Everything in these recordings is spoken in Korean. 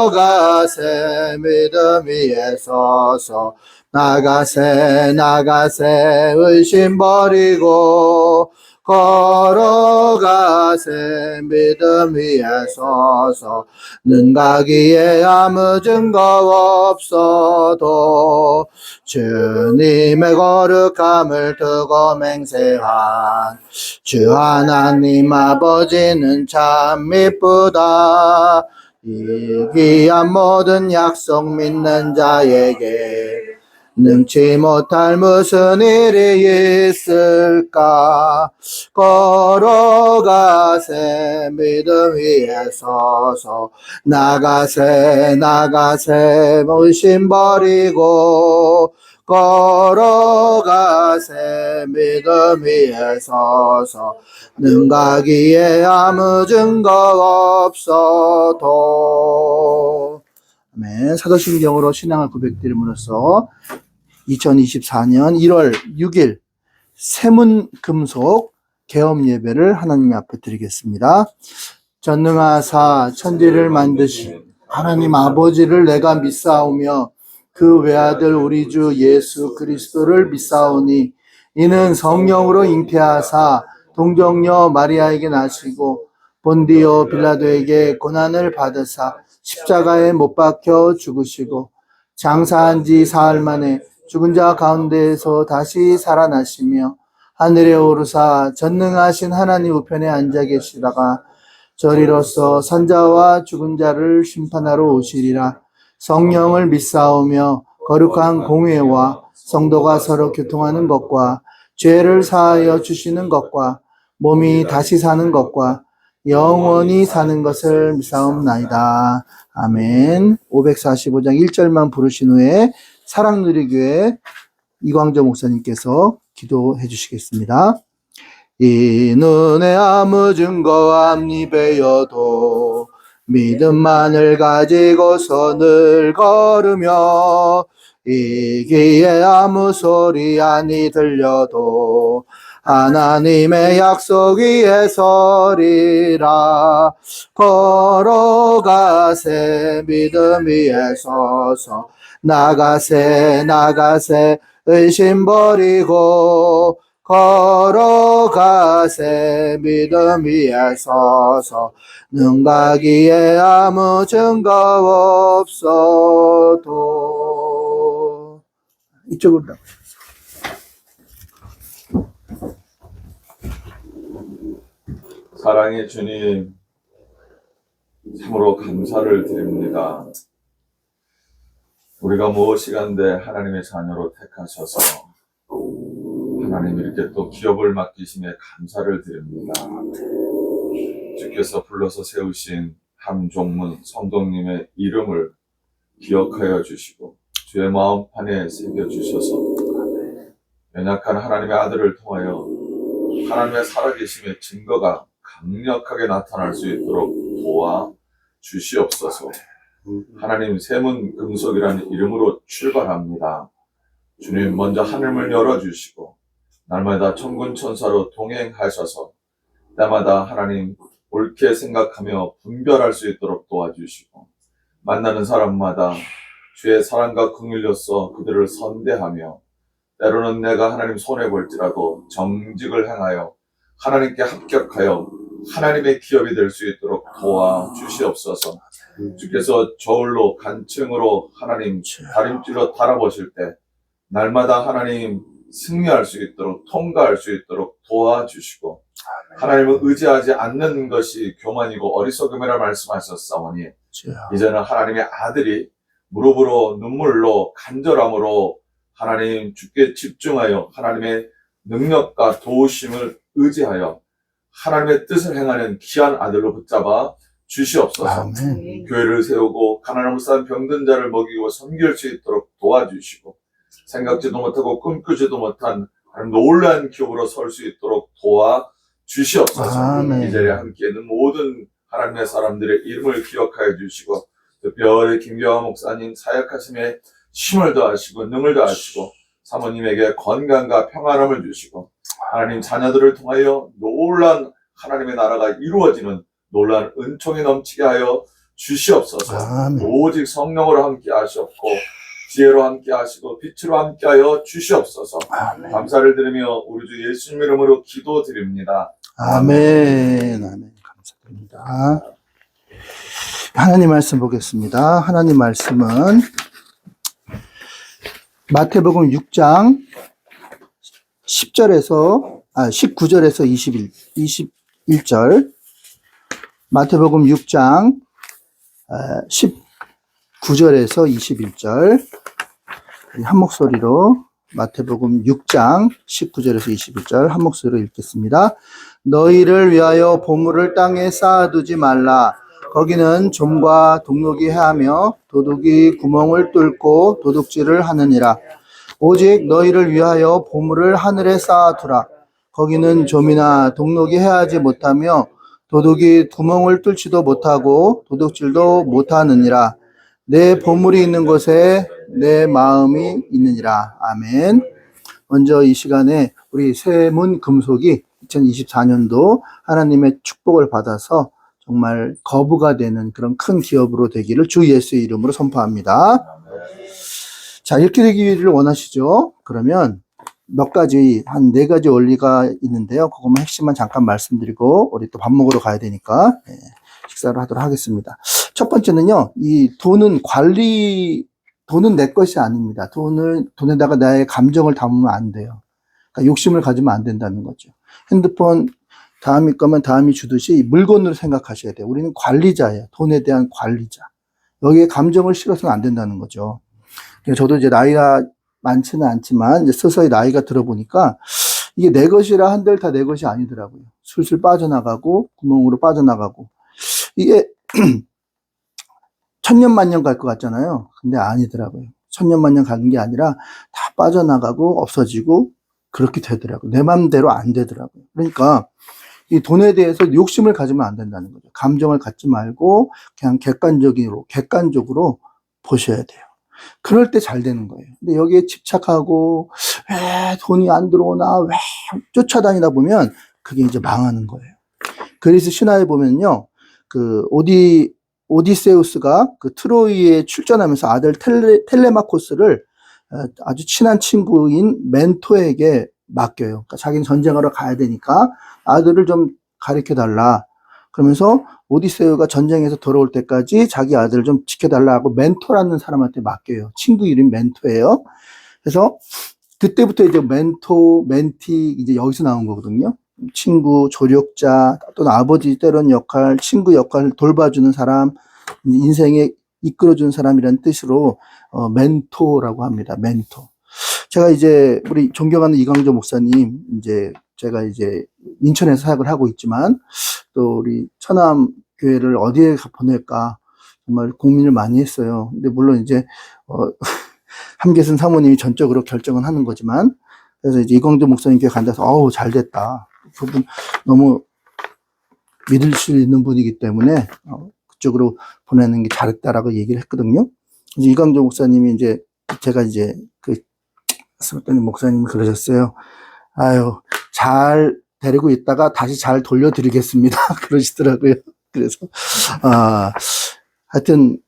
걸어가세 믿음 위에 서서 나가세 나가세 의심 버리고 걸어가세 믿음 위에 서서 눈 가기에 아무 증거 없어도 주님의 거룩함을 두고 맹세한 주 하나님 아버지는 참 미쁘다. 이 귀한 모든 약속 믿는 자에게 능치 못할 무슨 일이 있을까. 걸어가세 믿음 위에 서서 나가세 나가세 의심 버리고 걸어가세 믿음 위에 서서 눈 가기에 아무 증거 없어도. 아멘. 사도신경으로 신앙을 고백드림으로써 2024년 1월 6일 세문금속 개업 예배를 하나님 앞에 드리겠습니다. 전능하사 천지를 만드신 하나님 아버지를 내가 믿사오며 그 외아들 우리 주 예수 그리스도를 믿사오니 이는 성령으로 잉태하사 동정녀 마리아에게 나시고 본디오 빌라도에게 고난을 받으사 십자가에 못 박혀 죽으시고 장사한 지 사흘 만에 죽은 자 가운데에서 다시 살아나시며 하늘에 오르사 전능하신 하나님 우편에 앉아 계시다가 저리로서 산자와 죽은 자를 심판하러 오시리라. 성령을 믿사오며 거룩한 공회와 성도가 서로 교통하는 것과 죄를 사하여 주시는 것과 몸이 다시 사는 것과 영원히 사는 것을 믿사옵나이다. 아멘. 545장 1절만 부르신 후에 사랑누리교회 이광조 목사님께서 기도해 주시겠습니다. 이 눈에 아무 증거 앞니 베어도 믿음만을 가지고서 늘 걸으며 이 귀에 아무 소리 아니 들려도 하나님의 약속 위에 서리라. 걸어가세 믿음 위에 서서 나가세 나가세 의심 버리고 걸어가세 믿음 위에 서서 눈 가기에 아무 증거 없어도. 이쪽으로 나오세요. 사랑의 주님, 참으로 감사를 드립니다. 우리가 무엇이간데 하나님의 자녀로 택하셔서 하나님 이렇게 또 기업을 맡기심에 감사를 드립니다. 주께서 불러서 세우신 함종문 성도님의 이름을 기억하여 주시고 주의 마음판에 새겨주셔서 연약한 하나님의 아들을 통하여 하나님의 살아계심의 증거가 강력하게 나타날 수 있도록 도와 주시옵소서. 하나님 세문금속이라는 이름으로 출발합니다. 주님 먼저 하늘을 열어주시고 날마다 천군천사로 동행하셔서 때마다 하나님 옳게 생각하며 분별할 수 있도록 도와주시고 만나는 사람마다 주의 사랑과 긍휼로써 그들을 선대하며 때로는 내가 하나님 손해볼지라도 정직을 행하여 하나님께 합격하여 하나님의 기업이 될 수 있도록 도와주시옵소서. 주께서 저울로 간증으로 하나님 다림질로 달아보실 때 날마다 하나님 승리할 수 있도록 통과할 수 있도록 도와주시고 하나님을 의지하지 않는 것이 교만이고 어리석음이라 말씀하셨사오니 이제는 하나님의 아들이 무릎으로 눈물로 간절함으로 하나님 주께 집중하여 하나님의 능력과 도우심을 의지하여 하나님의 뜻을 행하는 귀한 아들로 붙잡아 주시옵소서. 아멘. 교회를 세우고 가난함을 쌓은 병든 자를 먹이고 섬길 수 있도록 도와주시고 생각지도 못하고 꿈꾸지도 못한 놀라운 기업으로 설 수 있도록 도와주시옵소서. 아멘. 이 자리에 함께 있는 모든 하나님의 사람들의 이름을 기억하여 주시고 특별히 김경화 목사님 사역하심에 힘을 더하시고 능을 더하시고 사모님에게 건강과 평안함을 주시고 하나님 자녀들을 통하여 놀라운 하나님의 나라가 이루어지는 놀라운 은총이 넘치게 하여 주시옵소서. 아멘. 오직 성령으로 함께 하시옵고 지혜로 함께 하시고 빛으로 함께 하여 주시옵소서. 아멘. 감사를 드리며 우리 주 예수님 이름으로 기도드립니다. 아멘. 아멘. 감사드립니다. 하나님 말씀 보겠습니다. 하나님 말씀은 마태복음 6장 19절에서 21절. 마태복음 6장 19절에서 21절. 한 목소리로 마태복음 6장 19절에서 21절 한 목소리로 읽겠습니다. 너희를 위하여 보물을 땅에 쌓아두지 말라. 거기는 좀과 동록이 해하며 도둑이 구멍을 뚫고 도둑질을 하느니라. 오직 너희를 위하여 보물을 하늘에 쌓아두라. 거기는 좀이나 동록이 해하지 못하며 도둑이 구멍을 뚫지도 못하고 도둑질도 못하느니라. 내 보물이 있는 곳에 내 마음이 있느니라. 아멘. 먼저 이 시간에 우리 세문금속이 2024년도 하나님의 축복을 받아서 정말 거부가 되는 그런 큰 기업으로 되기를 주 예수의 이름으로 선포합니다. 자, 이렇게 되기를 원하시죠? 그러면 몇 가지, 한 4가지 원리가 있는데요. 그것만 핵심만 잠깐 말씀드리고 우리 또 밥 먹으러 가야 되니까 식사를 하도록 하겠습니다. 첫 번째는요, 이 돈은 돈은 내 것이 아닙니다. 돈에다가 나의 감정을 담으면 안 돼요. 그러니까 욕심을 가지면 안 된다는 거죠. 핸드폰 다음이 거면 다음이 주듯이 물건으로 생각하셔야 돼요. 우리는 관리자예요. 돈에 대한 관리자. 여기에 감정을 실어서는 안 된다는 거죠. 저도 이제 나이가 많지는 않지만 이제 서서히 나이가 들어보니까 이게 내 것이라 한들 다 내 것이 아니더라고요. 술술 빠져나가고 구멍으로 빠져나가고 이게 천년만년 갈 것 같잖아요. 근데 아니더라고요. 천년만년 가는 게 아니라 다 빠져나가고 없어지고 그렇게 되더라고요. 내 맘대로 안 되더라고요. 그러니까 이 돈에 대해서 욕심을 가지면 안 된다는 거죠. 감정을 갖지 말고 그냥 객관적으로 보셔야 돼요. 그럴 때 잘 되는 거예요. 근데 여기에 집착하고 왜 돈이 안 들어오나 왜 쫓아다니다 보면 그게 이제 망하는 거예요. 그리스 신화에 보면요, 그 오디세우스가 그 트로이에 출전하면서 아들 텔레마코스를 아주 친한 친구인 멘토에게 맡겨요. 그러니까 자기는 전쟁하러 가야 되니까 아들을 좀 가르쳐 달라. 그러면서 오디세우가 전쟁에서 돌아올 때까지 자기 아들을 좀 지켜달라고 멘토라는 사람한테 맡겨요. 친구 이름이 멘토예요. 그래서 그때부터 이제 멘토, 멘티 이제 여기서 나온 거거든요. 친구, 조력자, 또는 아버지 때론 역할, 친구 역할을 돌봐주는 사람, 인생에 이끌어주는 사람이라는 뜻으로 멘토라고 합니다. 멘토. 제가 이제 우리 존경하는 이광조 목사님, 제가 이제 인천에서 사역을 하고 있지만 또 우리 천암 교회를 어디에 보낼까 정말 고민을 많이 했어요. 근데 물론 이제 함계순 사모님이 전적으로 결정은 하는 거지만, 그래서 이제 이광조 목사님 교회 간다서 어우 잘 됐다. 그분 너무 믿을 수 있는 분이기 때문에 그쪽으로 보내는 게 잘했다라고 얘기를 했거든요. 이제 이광조 목사님이 이제 제가 이제 그랬더니 목사님이 그러셨어요. 아유, 잘 데리고 있다가 다시 잘 돌려드리겠습니다. 그러시더라고요. 그래서 하여튼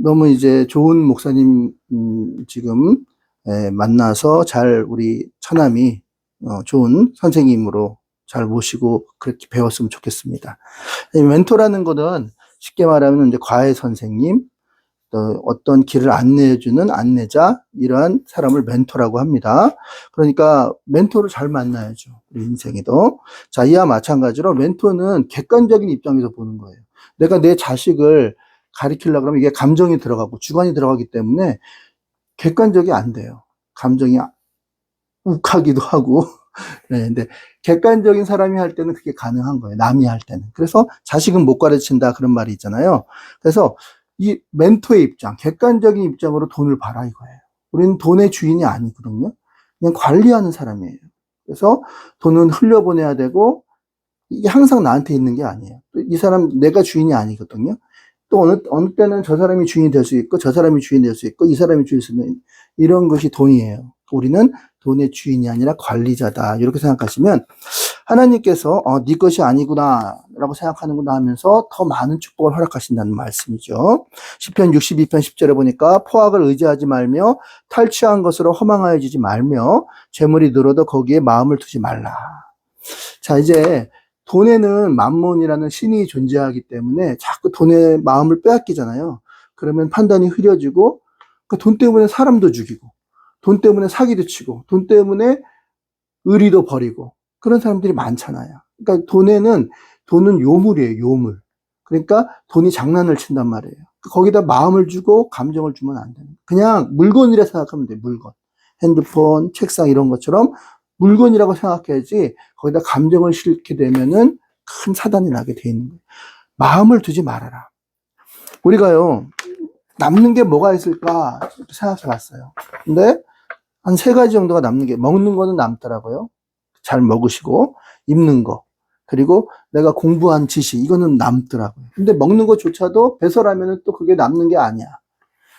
너무 이제 좋은 목사님 지금 만나서 잘 우리 처남이 좋은 선생님으로 잘 모시고 그렇게 배웠으면 좋겠습니다. 멘토라는 거는 쉽게 말하면 이제 과외 선생님, 또 어떤 길을 안내해주는 안내자, 이러한 사람을 멘토라고 합니다. 그러니까 멘토를 잘 만나야죠. 우리 인생에도. 자, 이와 마찬가지로 멘토는 객관적인 입장에서 보는 거예요. 내가 내 자식을 가르치려고 하면 이게 감정이 들어가고 주관이 들어가기 때문에 객관적이 안 돼요. 감정이 욱하기도 하고. 네, 근데 객관적인 사람이 할 때는 그게 가능한 거예요. 남이 할 때는. 그래서 자식은 못 가르친다 그런 말이 있잖아요. 그래서 이 멘토의 입장, 객관적인 입장으로 돈을 벌어 이거예요. 우리는 돈의 주인이 아니거든요. 그냥 관리하는 사람이에요. 그래서 돈은 흘려보내야 되고 이게 항상 나한테 있는 게 아니에요. 이 사람 내가 주인이 아니거든요. 또 어느 때는 저 사람이 주인이 될 수 있고 저 사람이 주인이 될 수 있고 이 사람이 주인이 될 수 있는 이런 것이 돈이에요. 우리는 돈의 주인이 아니라 관리자다. 이렇게 생각하시면 하나님께서 네 것이 아니구나 라고 생각하는구나 하면서 더 많은 축복을 허락하신다는 말씀이죠. 시편 62편 10절에 보니까 포악을 의지하지 말며 탈취한 것으로 허망하여지지 말며 재물이 늘어도 거기에 마음을 두지 말라. 자, 이제 돈에는 만몬이라는 신이 존재하기 때문에 자꾸 돈에 마음을 빼앗기잖아요. 그러면 판단이 흐려지고 그 돈 때문에 사람도 죽이고 돈 때문에 사기도 치고 돈 때문에 의리도 버리고 그런 사람들이 많잖아요. 그러니까 돈은 요물이에요, 요물. 그러니까 돈이 장난을 친단 말이에요. 거기다 마음을 주고 감정을 주면 안 되는 거예요. 그냥 물건이라 생각하면 돼요, 물건. 핸드폰, 책상 이런 것처럼 물건이라고 생각해야지 거기다 감정을 실게 되면은 큰 사단이 나게 돼 있는 거예요. 마음을 두지 말아라. 우리가요, 남는 게 뭐가 있을까 생각해 봤어요. 근데 한 3가지 정도가 남는 게, 먹는 거는 남더라고요. 잘 먹으시고, 입는 거, 그리고 내가 공부한 지식, 이거는 남더라고요. 근데 먹는 것조차도 배설하면은 또 그게 남는 게 아니야.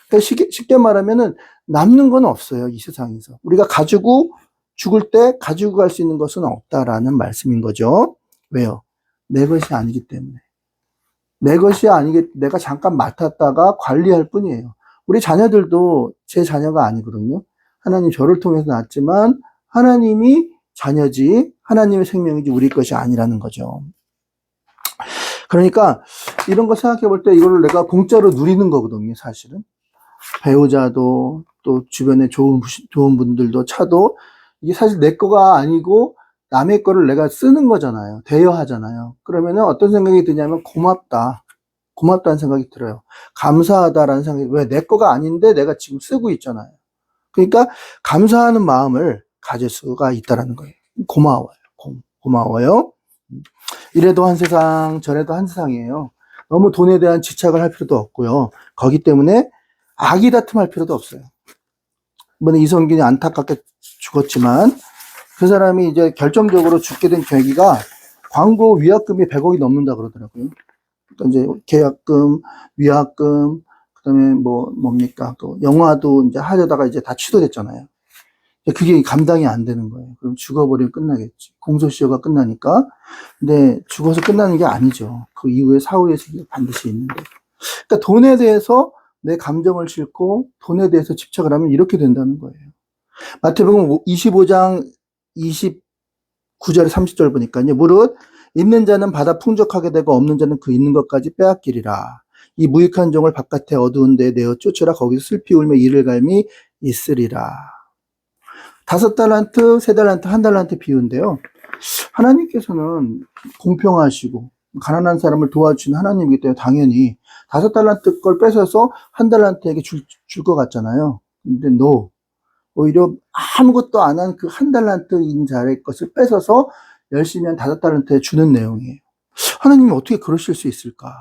그러니까 쉽게 말하면은 남는 건 없어요, 이 세상에서. 우리가 가지고 죽을 때 가지고 갈 수 있는 것은 없다라는 말씀인 거죠. 왜요? 내 것이 아니기 때문에. 내 것이 아니게 내가 잠깐 맡았다가 관리할 뿐이에요. 우리 자녀들도 제 자녀가 아니거든요. 하나님 저를 통해서 낳았지만 하나님이 자녀지 하나님의 생명이지 우리 것이 아니라는 거죠. 그러니까 이런 거 생각해 볼 때 이거를 내가 공짜로 누리는 거거든요, 사실은. 배우자도 또 주변에 좋은 분들도 차도 이게 사실 내 거가 아니고 남의 거를 내가 쓰는 거잖아요. 대여하잖아요. 그러면은 어떤 생각이 드냐면 고맙다는 생각이 들어요. 감사하다라는 생각이, 왜 내 거가 아닌데 내가 지금 쓰고 있잖아요. 그러니까 감사하는 마음을 가질 수가 있다라는 거예요. 고마워요. 고마워요. 이래도 한 세상, 저래도 한 세상이에요. 너무 돈에 대한 집착을 할 필요도 없고요. 거기 때문에 악의 다툼할 필요도 없어요. 이번에 이성균이 안타깝게 죽었지만 그 사람이 이제 결정적으로 죽게 된 계기가 광고 위약금이 100억이 넘는다 그러더라고요. 그러니까 이제 계약금, 위약금, 그다음에 뭡니까? 또 영화도 이제 하려다가 이제 다 취소됐잖아요. 그게 감당이 안 되는 거예요. 그럼 죽어버리면 끝나겠지. 공소시효가 끝나니까. 근데 죽어서 끝나는 게 아니죠. 그 이후에 사후의 책임이 반드시 있는데. 그러니까 돈에 대해서 내 감정을 싣고 돈에 대해서 집착을 하면 이렇게 된다는 거예요. 마태복음 25장 29절에 30절 보니까요. 무릇 있는 자는 받아 풍족하게 되고 없는 자는 그 있는 것까지 빼앗기리라. 이 무익한 종을 바깥에 어두운 데에 내어 쫓으라. 거기서 슬피 울며 이를 갈미 있으리라. 5달란트, 3달란트, 1달란트 비유인데요. 하나님께서는 공평하시고 가난한 사람을 도와주신 하나님이기 때문에 당연히 5달란트 걸 뺏어서 1달란트에게 줄 것 같잖아요. 근데 오히려 아무것도 안 한 그 1달란트인 자의 것을 뺏어서 열심히 한 5달란트에 주는 내용이에요. 하나님이 어떻게 그러실 수 있을까?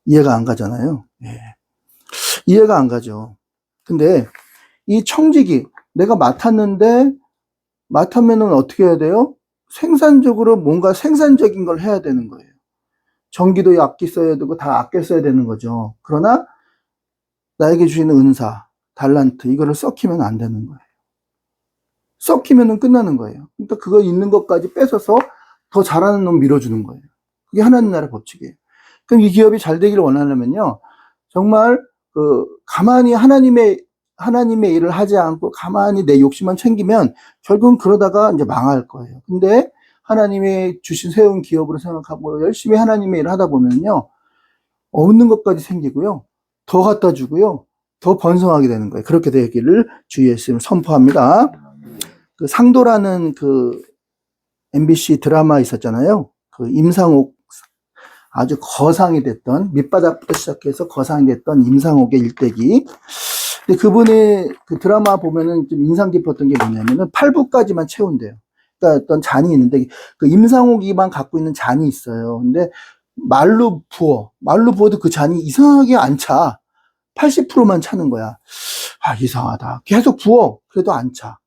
이해가 안 가잖아요. 예. 이해가 안 가죠. 근데 이 청지기, 내가 맡았는면은 어떻게 해야 돼요? 생산적으로 뭔가 생산적인 걸 해야 되는 거예요. 전기도 아껴 써야 되고 다 아껴 써야 되는 거죠. 그러나 나에게 주시는 은사, 달란트, 이거를 썩히면 안 되는 거예요. 썩히면은 끝나는 거예요. 그러니까 그거 있는 것까지 뺏어서 더 잘하는 놈 밀어주는 거예요. 그게 하나님 나라 법칙이에요. 그럼 이 기업이 잘 되기를 원하려면요, 정말 가만히 하나님의 일을 하지 않고 가만히 내 욕심만 챙기면 결국은 그러다가 이제 망할 거예요. 근데 하나님이 세운 기업으로 생각하고 열심히 하나님의 일을 하다 보면요, 없는 것까지 생기고요, 더 갖다 주고요, 더 번성하게 되는 거예요. 그렇게 되기를 주 예수님 선포합니다. 그 상도라는 그 MBC 드라마 있었잖아요. 그 임상옥, 아주 거상이 됐던, 밑바닥부터 시작해서 거상이 됐던 임상옥의 일대기. 근데 그분의 그 드라마 보면은 좀 인상 깊었던 게 뭐냐면은 8부까지만 채운대요. 그러니까 어떤 잔이 있는데 그 임상옥이만 갖고 있는 잔이 있어요. 근데 말로 부어도 그 잔이 이상하게 안 차. 80%만 차는 거야. 아, 이상하다. 계속 부어. 그래도 안 차.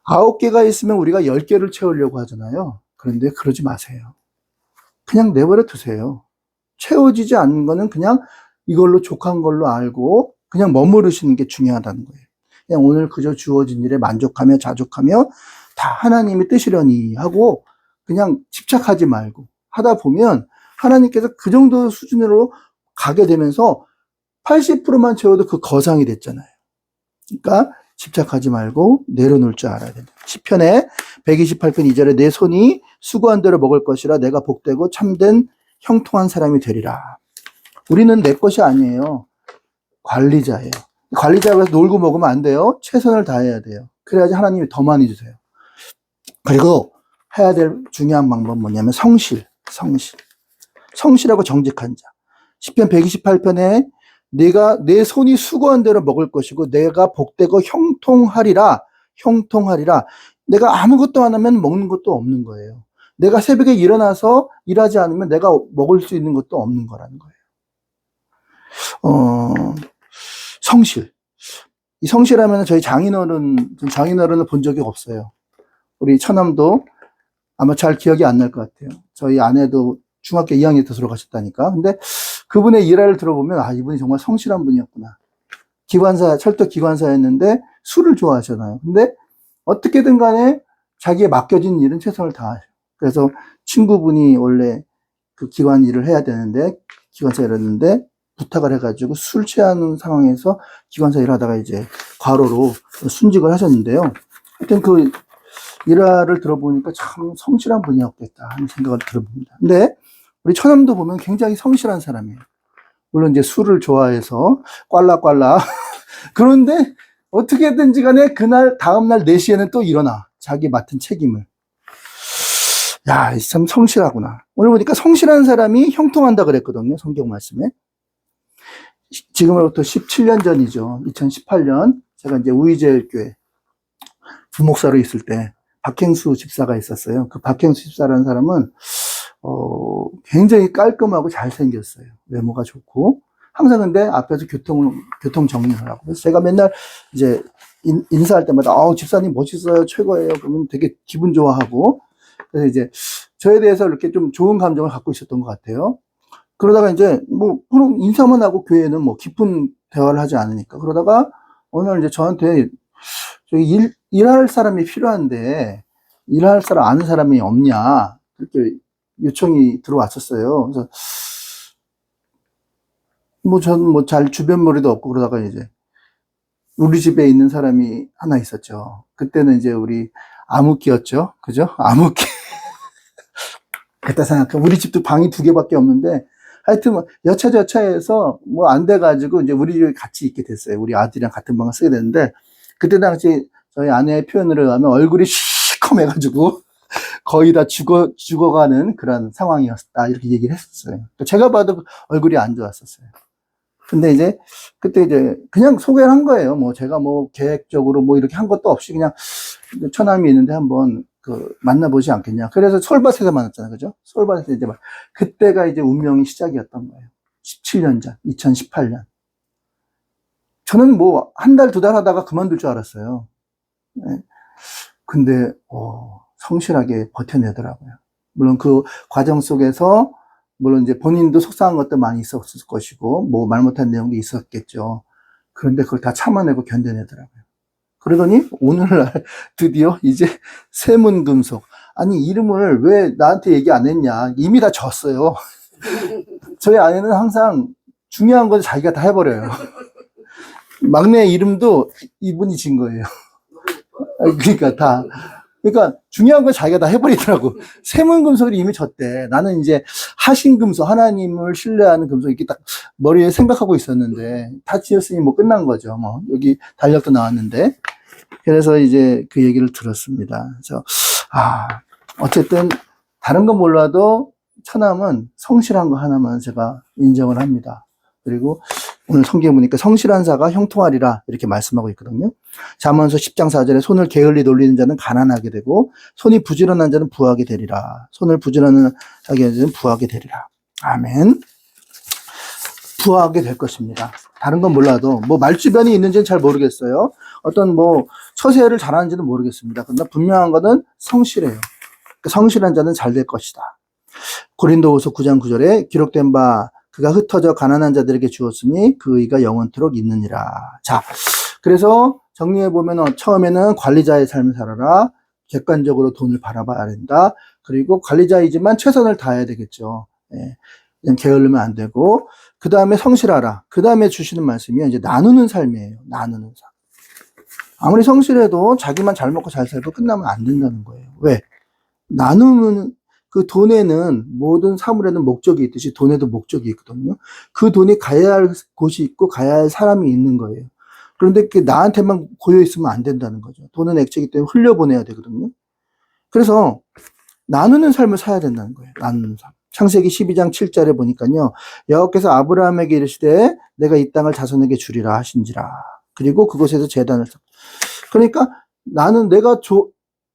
9개가 있으면 우리가 10개를 채우려고 하잖아요. 그런데 그러지 마세요. 그냥 내버려 두세요. 채워지지 않는 거는 그냥 이걸로 족한 걸로 알고 그냥 머무르시는 게 중요하다는 거예요. 그냥 오늘 그저 주어진 일에 만족하며 자족하며 다 하나님의 뜻이려니 하고 그냥 집착하지 말고 하다 보면 하나님께서 그 정도 수준으로 가게 되면서 80%만 채워도 그 거상이 됐잖아요. 그러니까 집착하지 말고 내려놓을 줄 알아야 된다. 시편에 128편 2절에 내 손이 수고한 대로 먹을 것이라 내가 복되고 참된 형통한 사람이 되리라. 우리는 내 것이 아니에요. 관리자예요. 관리자가 놀고 먹으면 안 돼요. 최선을 다해야 돼요. 그래야지 하나님이 더 많이 주세요. 그리고 해야 될 중요한 방법은 뭐냐면 성실하고 정직한 자. 시편 128편에 내가 내 손이 수고한 대로 먹을 것이고 내가 복되고 형통하리라. 내가 아무것도 안 하면 먹는 것도 없는 거예요. 내가 새벽에 일어나서 일하지 않으면 내가 먹을 수 있는 것도 없는 거라는 거예요. 성실. 이 성실하면 저희 장인어른을 본 적이 없어요. 우리 처남도 아마 잘 기억이 안 날 것 같아요. 저희 아내도 중학교 2학년 때 돌아가셨다니까. 근데 그분의 일화를 들어보면, 아, 이분이 정말 성실한 분이었구나. 철도 기관사였는데 술을 좋아하잖아요. 근데 어떻게든 간에 자기의 맡겨진 일은 최선을 다하죠. 그래서 친구분이 원래 그 기관 일을 해야 되는데, 기관사 일했는데, 부탁을 해가지고 술 취하는 상황에서 기관사 일하다가 이제 과로로 순직을 하셨는데요. 하여튼 그 일화를 들어보니까 참 성실한 분이었겠다 하는 생각을 들어봅니다. 근데 우리 처남도 보면 굉장히 성실한 사람이에요. 물론 이제 술을 좋아해서 꽐라꽐라. 그런데 어떻게든지 간에 그날 다음날 4시에는 또 일어나. 자기 맡은 책임을. 야, 참 성실하구나. 오늘 보니까 성실한 사람이 형통한다 그랬거든요. 성경 말씀에. 지금으로부터 17년 전이죠. 2018년. 제가 이제 우이제일교회 부목사로 있을 때 박행수 집사가 있었어요. 그 박행수 집사라는 사람은 굉장히 깔끔하고 잘생겼어요. 외모가 좋고. 항상 근데 앞에서 교통 정리를 하고. 그래서 제가 맨날 이제 인사할 때마다, 집사님 멋있어요. 최고예요. 그러면 되게 기분 좋아하고. 그래서 이제 저에 대해서 이렇게 좀 좋은 감정을 갖고 있었던 것 같아요. 그러다가 이제 그럼 인사만 하고 교회는 깊은 대화를 하지 않으니까. 그러다가 어느 날 이제 저한테 저기 일할 사람이 필요한데 일할 사람 아는 사람이 없냐. 그렇게 요청이 들어왔었어요. 그래서 전 잘 주변머리도 없고 그러다가 이제 우리 집에 있는 사람이 하나 있었죠. 그때는 이제 우리 암흑기였죠. 그죠? 암흑기. 그때 생각해. 우리 집도 방이 2개밖에 없는데 하여튼 여차저차해서 안 돼가지고 이제 우리 집에 같이 있게 됐어요. 우리 아들이랑 같은 방을 쓰게 됐는데 그때 당시 저희 아내의 표현으로 하면 얼굴이 시커매가지고 거의 다 죽어가는 그런 상황이었다. 이렇게 얘기를 했었어요. 제가 봐도 얼굴이 안 좋았었어요. 근데 이제 그때 이제 그냥 소개를 한 거예요. 제가 계획적으로 이렇게 한 것도 없이 그냥 처남이 있는데 한번 만나보지 않겠냐. 그래서 솔밭에서 만났잖아요. 그죠? 솔밭에서 이제 그때가 이제 운명의 시작이었던 거예요. 17년 전, 2018년. 저는 1달, 2달 하다가 그만둘 줄 알았어요. 네. 근데, 성실하게 버텨내더라고요. 물론 그 과정 속에서, 물론 이제 본인도 속상한 것도 많이 있었을 것이고, 말 못한 내용도 있었겠죠. 그런데 그걸 다 참아내고 견뎌내더라고요. 그러더니 오늘날 드디어 이제 세문금속. 아니 이름을 왜 나한테 얘기 안 했냐. 이미 다 졌어요. 저희 아내는 항상 중요한 건 자기가 다 해버려요. 막내 이름도 이분이 진 거예요. 그러니까 중요한 건 자기가 다 해버리더라고. 세문금속이 이미 졌대. 나는 이제 하신금속, 하나님을 신뢰하는 금속 이렇게 딱 머리에 생각하고 있었는데 다 지었으니 끝난 거죠. 여기 달력도 나왔는데. 그래서 이제 그 얘기를 들었습니다. 그래서 어쨌든 다른 건 몰라도 처남은 성실한 거 하나만 제가 인정을 합니다. 그리고 오늘 성경에 보니까 성실한 자가 형통하리라 이렇게 말씀하고 있거든요. 잠언서 10장 4절에 손을 게을리 놀리는 자는 가난하게 되고 손이 부지런한 자는 부하게 되리라. 손을 부지런하게 하는 자는 부하게 되리라. 아멘. 부하게 될 것입니다. 다른 건 몰라도 말주변이 있는지는 잘 모르겠어요. 어떤 처세를 잘하는지는 모르겠습니다. 그러나 분명한 것은 성실해요. 성실한 자는 잘 될 것이다. 고린도후서 9장 9절에 기록된 바 그가 흩어져 가난한 자들에게 주었으니 그 의가 영원토록 있느니라. 자, 그래서 정리해 보면 처음에는 관리자의 삶을 살아라. 객관적으로 돈을 바라봐야 된다. 그리고 관리자이지만 최선을 다해야 되겠죠. 예. 그냥 게을르면 안 되고, 그 다음에 성실하라. 그 다음에 주시는 말씀이 이제 나누는 삶이에요. 나누는 삶. 아무리 성실해도 자기만 잘 먹고 잘 살고 끝나면 안 된다는 거예요. 왜? 나누는, 그 돈에는, 모든 사물에는 목적이 있듯이 돈에도 목적이 있거든요. 그 돈이 가야 할 곳이 있고 가야 할 사람이 있는 거예요. 그런데 그 나한테만 고여 있으면 안 된다는 거죠. 돈은 액체이기 때문에 흘려보내야 되거든요. 그래서 나누는 삶을 살아야 된다는 거예요. 나누는 삶. 창세기 12장 7절에 보니까요. 여호와께서 아브라함에게 이르시되 내가 이 땅을 자손에게 주리라 하신지라. 그리고 그곳에서 제단을 쌓. 그러니까 나는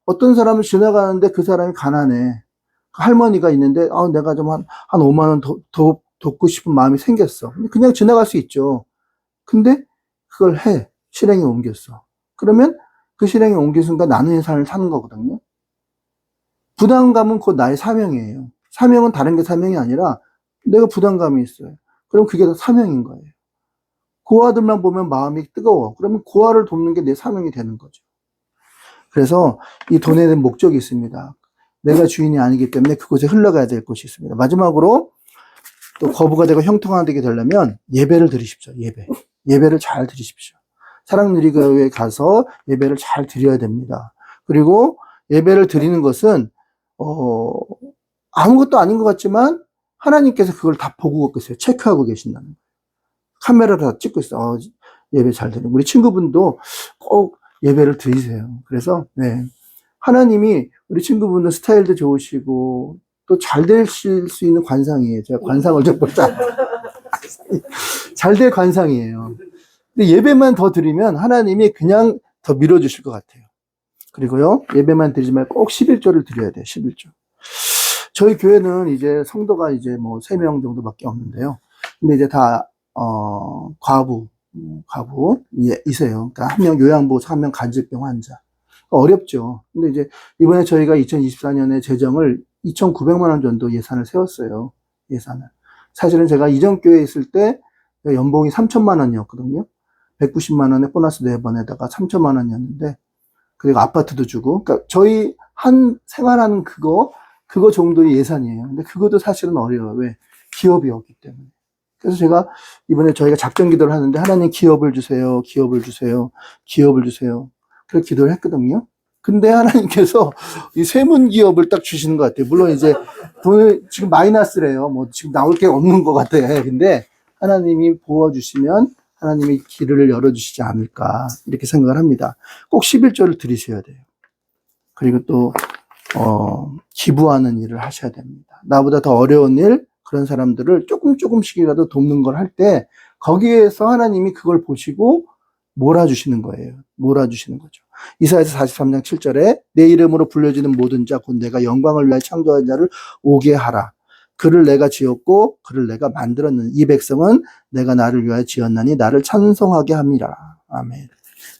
어떤 사람을 지나가는데 그 사람이 가난해. 할머니가 있는데 내가 좀 한 5만 원 더 돕고 싶은 마음이 생겼어. 그냥 지나갈 수 있죠. 근데 그걸 실행에 옮겼어. 그러면 그 실행에 옮긴 순간 나누는 삶을 사는 거거든요. 부담감은 곧 나의 사명이에요. 사명은 다른 게 사명이 아니라 내가 부담감이 있어요. 그럼 그게 다 사명인 거예요. 고아들만 보면 마음이 뜨거워. 그러면 고아를 돕는 게 내 사명이 되는 거죠. 그래서 이 돈에 대한 목적이 있습니다. 내가 주인이 아니기 때문에 그곳에 흘러가야 될 곳이 있습니다. 마지막으로 또 거부가 되고 형통하게 되려면 예배를 드리십시오. 예배를 잘 드리십시오. 사랑누리교회에 가서 예배를 잘 드려야 됩니다. 그리고 예배를 드리는 것은 아무것도 아닌 것 같지만 하나님께서 그걸 다 보고 계세요. 체크하고 계신다는 거예요. 카메라로 다 찍고 있어. 예배 잘 드리고. 우리 친구분도 꼭 예배를 드리세요. 그래서 하나님이 우리 친구분은 스타일도 좋으시고 또 잘 되실 수 있는 관상이에요. 제가 관상을 좀 보자. 잘 될 관상이에요. 근데 예배만 더 드리면 하나님이 그냥 더 밀어주실 것 같아요. 그리고요, 예배만 드리지 말고 꼭 11조를 드려야 돼요. 11조. 저희 교회는 이제 성도가 이제 뭐 3명 정도밖에 없는데요. 근데 이제 다 과부 이세요. 그러니까 한 명 요양보호사, 한 명 간질병 환자. 어렵죠. 근데 이제 이번에 저희가 2024년에 재정을 2,900만 원 정도 예산을 세웠어요. 예산을. 사실은 제가 이전 교회에 있을 때 연봉이 3천만 원이었거든요. 190만 원에 보너스 4번에다가 3천만 원이었는데, 그리고 아파트도 주고, 그러니까 저희 생활하는 그거 정도의 예산이에요. 근데 그것도 사실은 어려워요. 왜? 기업이 없기 때문에. 그래서 제가 이번에 저희가 작전 기도를 하는데, 하나님 기업을 주세요. 기업을 주세요. 기업을 주세요. 그렇게 기도를 했거든요. 근데 하나님께서 이 쇠문 기업을 딱 주시는 것 같아요. 물론 이제 돈을 지금 마이너스래요. 뭐 지금 나올 게 없는 것 같아요. 근데 하나님이 도와주시면 하나님이 길을 열어주시지 않을까 이렇게 생각을 합니다. 꼭 11조를 드리셔야 돼요. 그리고 또 기부하는 일을 하셔야 됩니다. 나보다 더 어려운 일, 그런 사람들을 조금씩이라도 돕는 걸 할 때 거기에서 하나님이 그걸 보시고 몰아주시는 거예요. 몰아주시는 거죠. 이사야서 43장 7절에 내 이름으로 불려지는 모든 자 곧 내가 영광을 위하여 창조한 자를 오게 하라. 그를 내가 지었고 그를 내가 만들었는 이 백성은 내가 나를 위하여 지었나니 나를 찬송하게 함이라. 아멘.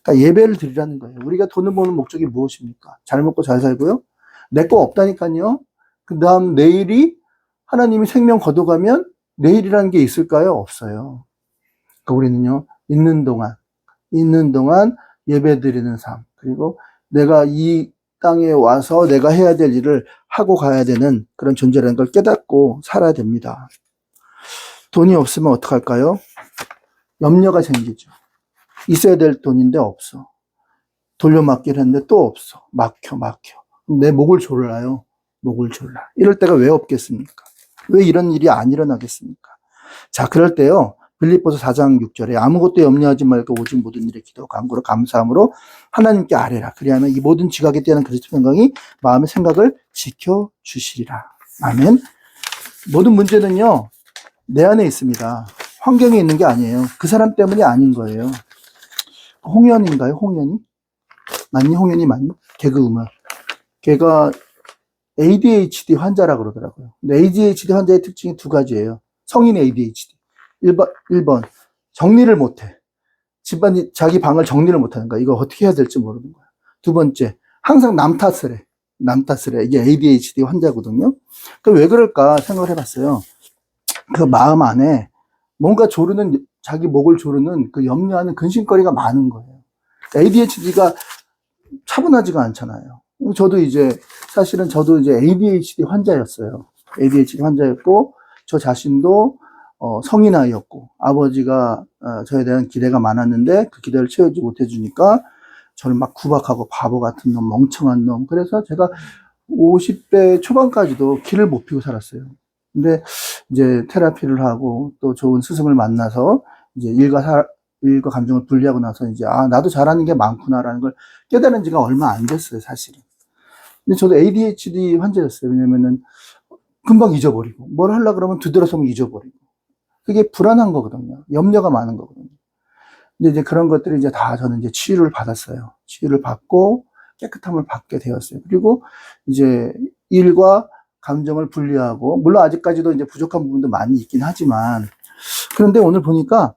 그러니까 예배를 드리라는 거예요. 우리가 돈을 버는 목적이 무엇입니까? 잘 먹고 잘 살고요. 내 거 없다니까요. 그 다음 내일이 하나님이 생명 걷어가면 내일이라는 게 있을까요? 없어요. 그러니까 우리는요, 있는 동안 예배 드리는 삶, 그리고 내가 이 땅에 와서 내가 해야 될 일을 하고 가야 되는 그런 존재라는 걸 깨닫고 살아야 됩니다. 돈이 없으면 어떡할까요? 염려가 생기죠. 있어야 될 돈인데 없어. 돌려막기를 했는데 또 없어. 막혀. 내 목을 졸라요. 목을 졸라. 이럴 때가 왜 없겠습니까? 왜 이런 일이 안 일어나겠습니까? 자, 그럴 때요. 빌립보서 4장 6절에 아무것도 염려하지 말고 오직 모든 일에 기도, 간구로 감사함으로 하나님께 아뢰라. 그리하면 이 모든 지각에 뛰어난 그리스도 평강이 마음의 생각을 지켜주시리라. 아멘. 모든 문제는요. 내 안에 있습니다. 환경에 있는 게 아니에요. 그 사람 때문이 아닌 거예요. 홍현인가요? 홍현이? 맞니? 홍현이 맞니? 개그우먼. 걔가 ADHD 환자라 그러더라고요. 근데 ADHD 환자의 특징이 2가지예요. 성인 ADHD. 1번, 정리를 못해. 집안이, 자기 방을 정리를 못하는 거야. 이거 어떻게 해야 될지 모르는 거야. 2번째, 항상 남 탓을 해. 이게 ADHD 환자거든요. 왜 그럴까 생각을 해봤어요. 그 마음 안에 뭔가 자기 목을 조르는 그 염려하는 근심거리가 많은 거예요. ADHD가 차분하지가 않잖아요. 저도 이제, 사실은 저도 이제 ADHD 환자였어요. ADHD 환자였고, 저 자신도, 성인아이였고, 아버지가, 저에 대한 기대가 많았는데, 그 기대를 채우지 못해주니까, 저를 막 구박하고 바보 같은 놈, 멍청한 놈. 그래서 제가 50대 초반까지도 길을 못 피고 살았어요. 근데 이제 테라피를 하고 또 좋은 스승을 만나서 이제 일과 감정을 분리하고 나서 이제, 나도 잘하는 게 많구나라는 걸 깨달은 지가 얼마 안 됐어요, 사실은. 근데 저도 ADHD 환자였어요. 왜냐면은 금방 잊어버리고, 뭘 하려고 그러면 뒤돌아서면 잊어버리고. 그게 불안한 거거든요. 염려가 많은 거거든요. 근데 이제 그런 것들이 이제 다 저는 이제 치유를 받았어요. 치유를 받고 깨끗함을 받게 되었어요. 그리고 이제 일과 감정을 분리하고, 물론 아직까지도 이제 부족한 부분도 많이 있긴 하지만, 그런데 오늘 보니까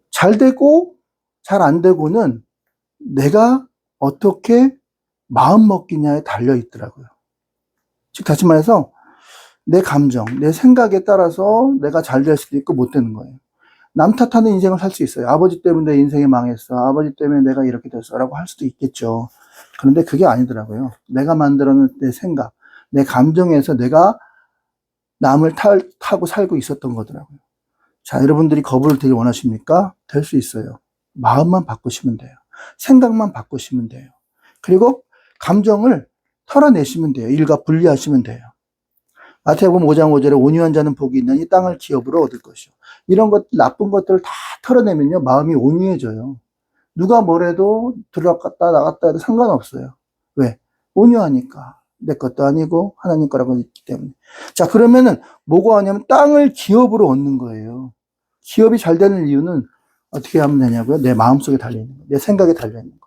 잘 되고 잘 안 되고는 내가 어떻게 마음 먹기냐에 달려 있더라고요. 즉, 다시 말해서 내 감정, 내 생각에 따라서 내가 잘 될 수도 있고 못 되는 거예요. 남 탓하는 인생을 살 수 있어요. 아버지 때문에 내 인생이 망했어. 아버지 때문에 내가 이렇게 됐어. 라고 할 수도 있겠죠. 그런데 그게 아니더라고요. 내가 만들어낸 내 생각, 내 감정에서 내가 남을 타고 살고 있었던 거더라고요. 자, 여러분들이 거부를 되게 원하십니까? 될 수 있어요. 마음만 바꾸시면 돼요. 생각만 바꾸시면 돼요. 그리고 감정을 털어내시면 돼요. 일과 분리하시면 돼요. 마태복음 5장 5절에 온유한 자는 복이 있느니 땅을 기업으로 얻을 것이요. 이런 것, 나쁜 것들을 다 털어내면요, 마음이 온유해져요. 누가 뭐래도 들어갔다 나갔다 해도 상관없어요. 왜? 온유하니까. 내 것도 아니고 하나님 거라고 있기 때문에. 자, 그러면은 뭐가 하냐면 땅을 기업으로 얻는 거예요. 기업이 잘 되는 이유는 어떻게 하면 되냐고요? 내 마음속에 달려있는 거예요. 내 생각에 달려있는 거예요.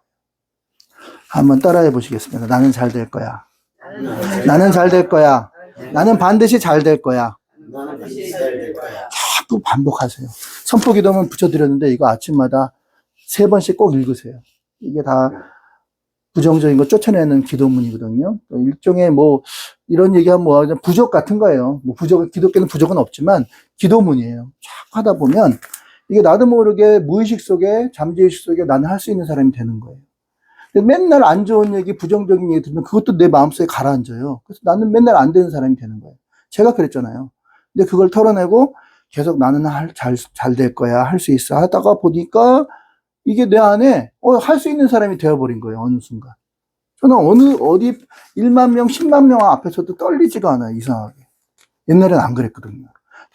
한번 따라해 보시겠습니다. 나는 잘 될 거야. 나는 잘 될 거야. 나는 반드시 잘 될 거야. 자꾸 반복하세요. 선포기도문 붙여드렸는데 이거 아침마다 3번씩 꼭 읽으세요. 이게 다 부정적인 거 쫓아내는 기도문이거든요. 일종의 뭐 이런 얘기하면 뭐 부족 같은 거예요. 뭐 기독교는 부족은 없지만 기도문이에요. 자꾸 하다 보면 이게 나도 모르게 무의식 속에, 잠재의식 속에 나는 할 수 있는 사람이 되는 거예요. 맨날 안 좋은 얘기, 부정적인 얘기 들으면 그것도 내 마음속에 가라앉아요. 그래서 나는 맨날 안 되는 사람이 되는 거예요. 제가 그랬잖아요. 근데 그걸 털어내고 계속 나는 잘 될 거야, 할 수 있어 하다가 보니까 이게 내 안에 할 수 있는 사람이 되어버린 거예요. 어느 순간. 저는 어디 1만 명, 10만 명 앞에서도 떨리지가 않아요. 이상하게. 옛날엔 안 그랬거든요.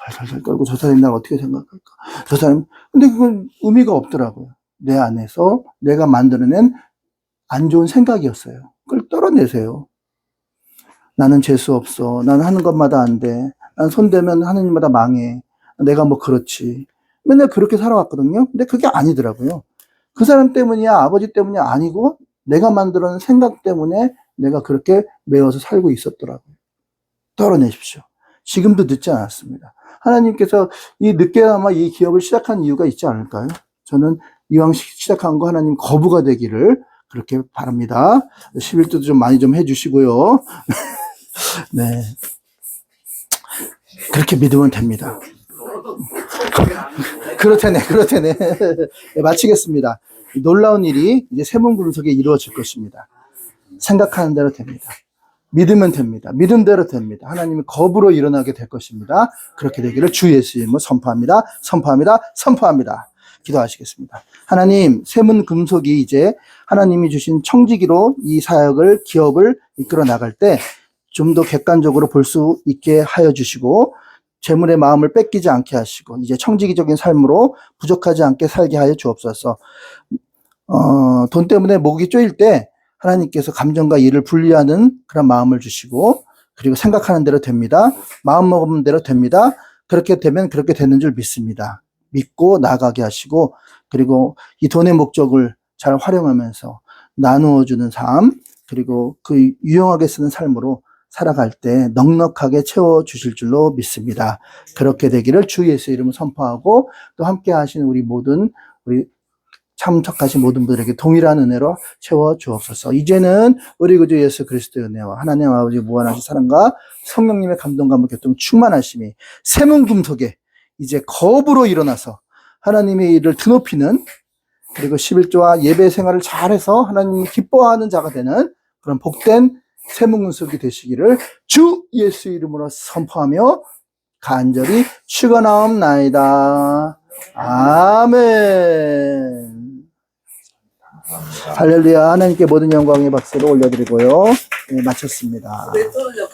살살살 떨고 저 사람이 날 어떻게 생각할까? 저 사람. 근데 그건 의미가 없더라고요. 내 안에서 내가 만들어낸 안 좋은 생각이었어요. 그걸 떨어내세요. 나는 재수 없어. 나는 하는 것마다 안 돼. 난 손대면 하느님마다 망해. 내가 뭐 그렇지. 맨날 그렇게 살아왔거든요. 근데 그게 아니더라고요. 그 사람 때문이야, 아버지 때문이 아니고 내가 만들어낸 생각 때문에 내가 그렇게 매어서 살고 있었더라고요. 떨어내십시오. 지금도 늦지 않았습니다. 하나님께서 늦게나마 이 기업을 시작한 이유가 있지 않을까요? 저는 이왕 시작한 거 하나님 거부가 되기를 그렇게 바랍니다. 11조도 좀 많이 좀 해주시고요. 네. 그렇게 믿으면 됩니다. 그렇다네. 네, 마치겠습니다. 놀라운 일이 이제 세문 분석에 이루어질 것입니다. 생각하는 대로 됩니다. 믿으면 됩니다. 믿음대로 됩니다. 하나님이 겁으로 일어나게 될 것입니다. 그렇게 되기를 주 예수 이름으로 선포합니다. 기도하시겠습니다. 하나님, 세문 금속이 이제 하나님이 주신 청지기로 이 사역을, 기업을 이끌어 나갈 때 좀 더 객관적으로 볼 수 있게 하여 주시고, 재물의 마음을 뺏기지 않게 하시고, 이제 청지기적인 삶으로 부족하지 않게 살게 하여 주옵소서. 돈 때문에 목이 쪼일 때 하나님께서 감정과 일을 분리하는 그런 마음을 주시고, 그리고 생각하는 대로 됩니다. 마음 먹으면 대로 됩니다. 그렇게 되면 그렇게 되는 줄 믿습니다. 믿고 나가게 하시고, 그리고 이 돈의 목적을 잘 활용하면서 나누어주는 삶, 그리고 그 유용하게 쓰는 삶으로 살아갈 때 넉넉하게 채워주실 줄로 믿습니다. 그렇게 되기를 주 예수 이름으로 선포하고, 또 함께 하신 우리 참석하신 모든 분들에게 동일한 은혜로 채워 주옵소서. 이제는 우리 구주 예수 그리스도의 은혜와 하나님 아버지 무한하신 사랑과 성령님의 감동과 교통 충만하심이 세문금속에 이제 거부로 일어나서 하나님의 일을 드높이는, 그리고 11조와 예배 생활을 잘해서 하나님이 기뻐하는 자가 되는 그런 복된 세문문석이 되시기를 주 예수 이름으로 선포하며 간절히 축원하옵나이다. 아멘. 할렐루야. 하나님께 모든 영광의 박수를 올려드리고요. 네, 마쳤습니다. 왜 떨어져?